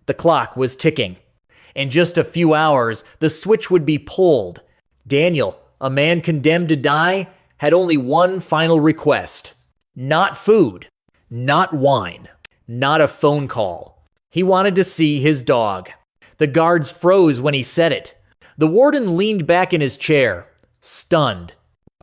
The clock was ticking. In just a few hours, the switch would be pulled. Daniel, a man condemned to die, had only one final request. Not food, not wine, not a phone call. He wanted to see his dog. The guards froze when he said it. The warden leaned back in his chair, stunned.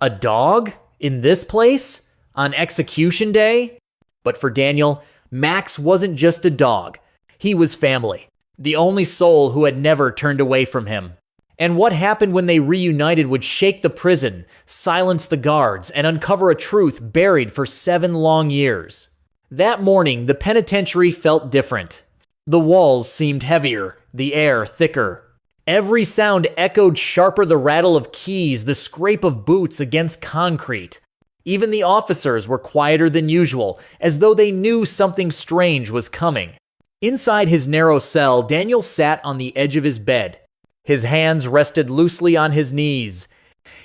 A dog? In this place? On execution day? But for Daniel, Max wasn't just a dog. He was family. The only soul who had never turned away from him. And what happened when they reunited would shake the prison, silence the guards, and uncover a truth buried for 7 long years. That morning, the penitentiary felt different. The walls seemed heavier, the air thicker. Every sound echoed sharper, the rattle of keys, the scrape of boots against concrete. Even the officers were quieter than usual, as though they knew something strange was coming. Inside his narrow cell, Daniel sat on the edge of his bed. His hands rested loosely on his knees.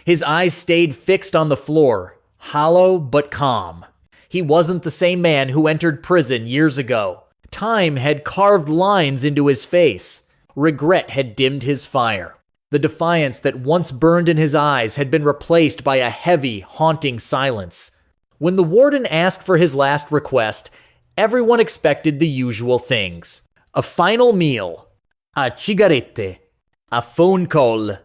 His eyes stayed fixed on the floor, hollow but calm. He wasn't the same man who entered prison years ago. Time had carved lines into his face. Regret had dimmed his fire. The defiance that once burned in his eyes had been replaced by a heavy, haunting silence. When the warden asked for his last request, everyone expected the usual things. A final meal, a cigarette, a phone call,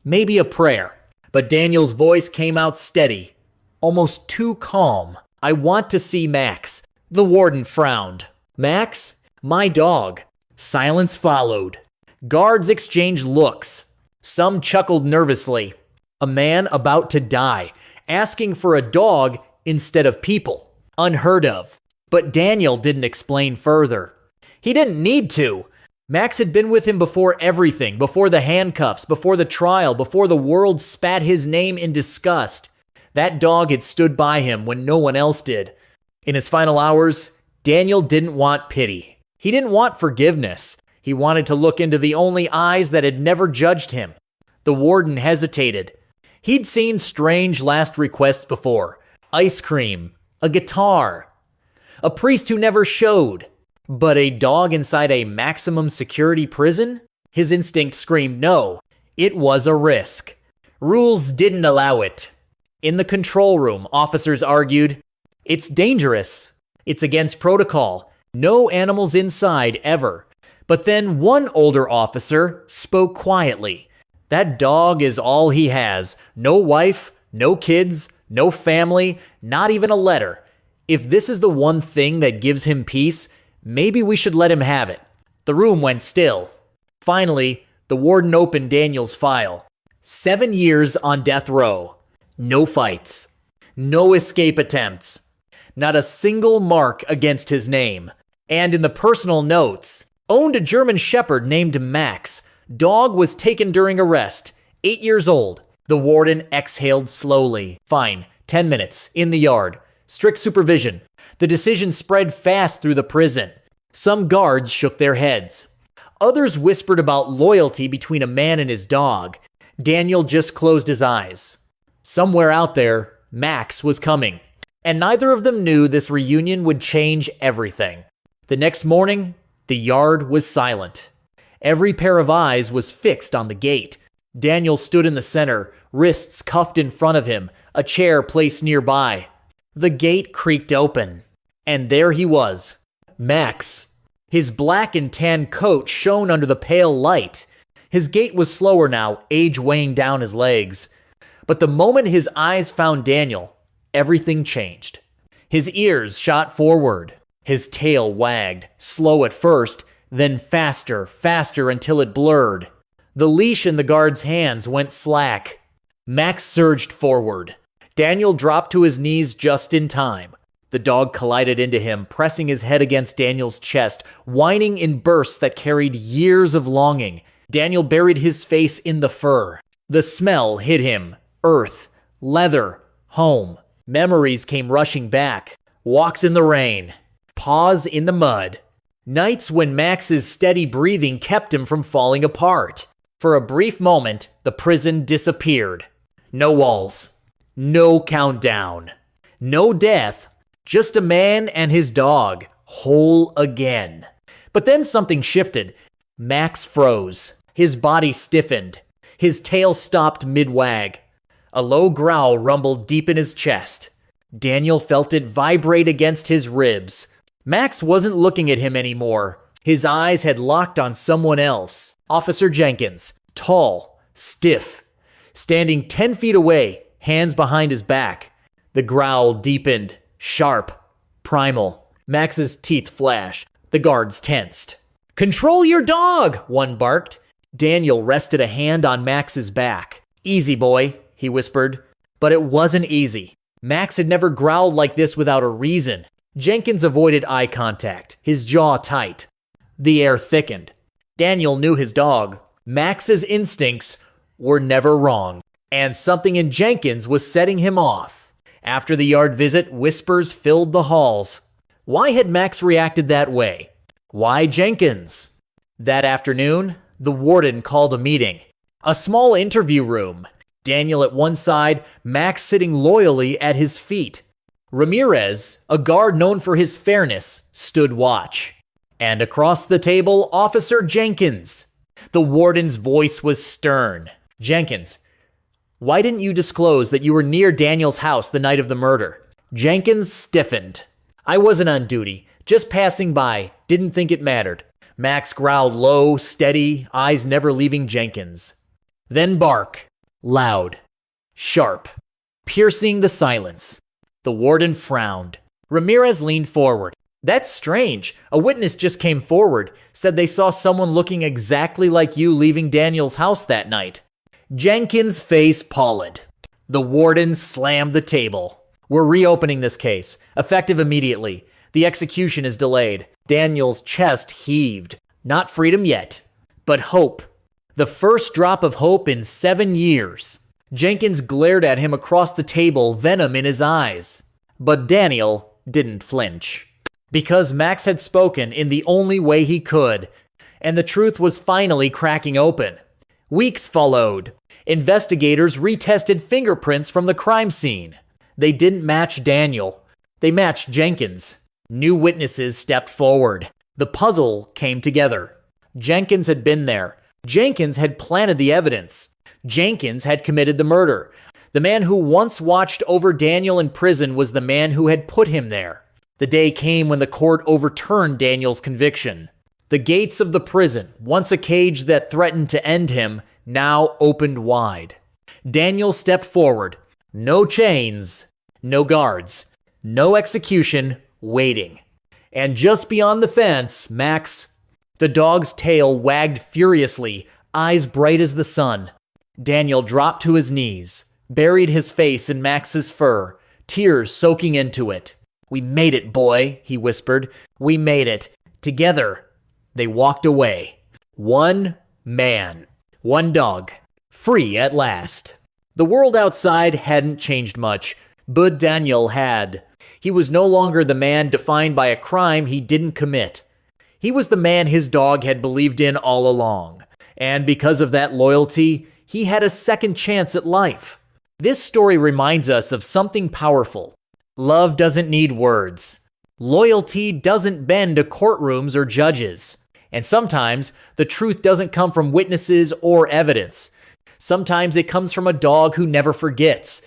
maybe a prayer. But Daniel's voice came out steady, almost too calm. I want to see Max. The warden frowned. Max? My dog. Silence followed. Guards exchanged looks. Some chuckled nervously. A man about to die, asking for a dog instead of people. Unheard of. But Daniel didn't explain further. He didn't need to. Max had been with him before everything, before the handcuffs, before the trial, before the world spat his name in disgust. That dog had stood by him when no one else did. In his final hours, Daniel didn't want pity. He didn't want forgiveness. He wanted to look into the only eyes that had never judged him. The warden hesitated. He'd seen strange last requests before. Ice cream, a guitar, a priest who never showed. But a dog inside a maximum security prison? His instinct screamed no. It was a risk. Rules didn't allow it. In the control room, officers argued, it's dangerous. It's against protocol. No animals inside ever. But then one older officer spoke quietly. That dog is all he has. No wife, no kids, no family, not even a letter. If this is the one thing that gives him peace, maybe we should let him have it. The room went still. Finally, the warden opened Daniel's file. 7 years on death row. No fights. No escape attempts. Not a single mark against his name. And in the personal notes, owned a German Shepherd named Max. Dog was taken during arrest. 8 years old. The warden exhaled slowly. Fine. 10 minutes. In the yard. Strict supervision. The decision spread fast through the prison. Some guards shook their heads. Others whispered about loyalty between a man and his dog. Daniel just closed his eyes. Somewhere out there, Max was coming. And neither of them knew this reunion would change everything. The next morning, the yard was silent. Every pair of eyes was fixed on the gate. Daniel stood in the center, wrists cuffed in front of him, a chair placed nearby. The gate creaked open. And there he was, Max. His black and tan coat shone under the pale light. His gait was slower now, age weighing down his legs. But the moment his eyes found Daniel, everything changed. His ears shot forward. His tail wagged, slow at first, then faster, faster until it blurred. The leash in the guard's hands went slack. Max surged forward. Daniel dropped to his knees just in time. The dog collided into him, pressing his head against Daniel's chest, whining in bursts that carried years of longing. Daniel buried his face in the fur. The smell hit him. Earth, leather, home. Memories came rushing back. Walks in the rain. Paws in the mud. Nights when Max's steady breathing kept him from falling apart. For a brief moment, the prison disappeared. No walls. No countdown. No death. Just a man and his dog, whole again. But then something shifted. Max froze. His body stiffened. His tail stopped mid-wag. A low growl rumbled deep in his chest. Daniel felt it vibrate against his ribs. Max wasn't looking at him anymore. His eyes had locked on someone else. Officer Jenkins, tall, stiff, standing 10 feet away, hands behind his back. The growl deepened, sharp, primal. Max's teeth flashed. The guards tensed. "Control your dog!" one barked. Daniel rested a hand on Max's back. "Easy, boy," he whispered. But it wasn't easy. Max had never growled like this without a reason. Jenkins avoided eye contact, his jaw tight. The air thickened. Daniel knew his dog. Max's instincts were never wrong. And something in Jenkins was setting him off. After the yard visit, whispers filled the halls. Why had Max reacted that way? Why Jenkins? That afternoon, the warden called a meeting. A small interview room. Daniel at one side, Max sitting loyally at his feet. Ramirez, a guard known for his fairness, stood watch. And across the table, Officer Jenkins. The warden's voice was stern. "Jenkins, why didn't you disclose that you were near Daniel's house the night of the murder?" Jenkins stiffened. "I wasn't on duty, just passing by, didn't think it mattered." Max growled low, steady, eyes never leaving Jenkins. Then bark. Loud. Sharp. Piercing the silence. The warden frowned. Ramirez leaned forward. "That's strange. A witness just came forward, said they saw someone looking exactly like you leaving Daniel's house that night." Jenkins' face pallid. The warden slammed the table. "We're reopening this case, effective immediately. The execution is delayed." Daniel's chest heaved. Not freedom yet, but hope. The first drop of hope in 7 years. Jenkins glared at him across the table, venom in his eyes. But Daniel didn't flinch. Because Max had spoken in the only way he could, and the truth was finally cracking open. Weeks followed. Investigators retested fingerprints from the crime scene. They didn't match Daniel. They matched Jenkins. New witnesses stepped forward. The puzzle came together. Jenkins had been there. Jenkins had planted the evidence. Jenkins had committed the murder. The man who once watched over Daniel in prison was the man who had put him there. The day came when the court overturned Daniel's conviction. The gates of the prison, once a cage that threatened to end him, now opened wide. Daniel stepped forward. No chains, no guards, no execution, waiting. And just beyond the fence, Max. The dog's tail wagged furiously, eyes bright as the sun. Daniel dropped to his knees, buried his face in Max's fur, tears soaking into it. "We made it, boy," he whispered. "We made it. Together." They walked away. One man. One dog. Free at last. The world outside hadn't changed much, but Daniel had. He was no longer the man defined by a crime he didn't commit. He was the man his dog had believed in all along. And because of that loyalty, he had a second chance at life. This story reminds us of something powerful. Love doesn't need words. Loyalty doesn't bend to courtrooms or judges. And sometimes the truth doesn't come from witnesses or evidence. Sometimes it comes from a dog who never forgets.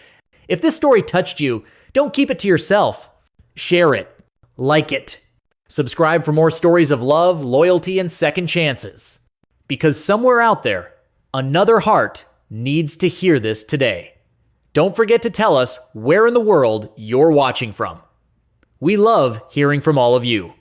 If this story touched you, don't keep it to yourself. Share it. Like it. Subscribe for more stories of love, loyalty, and second chances. Because somewhere out there, another heart needs to hear this today. Don't forget to tell us where in the world you're watching from. We love hearing from all of you.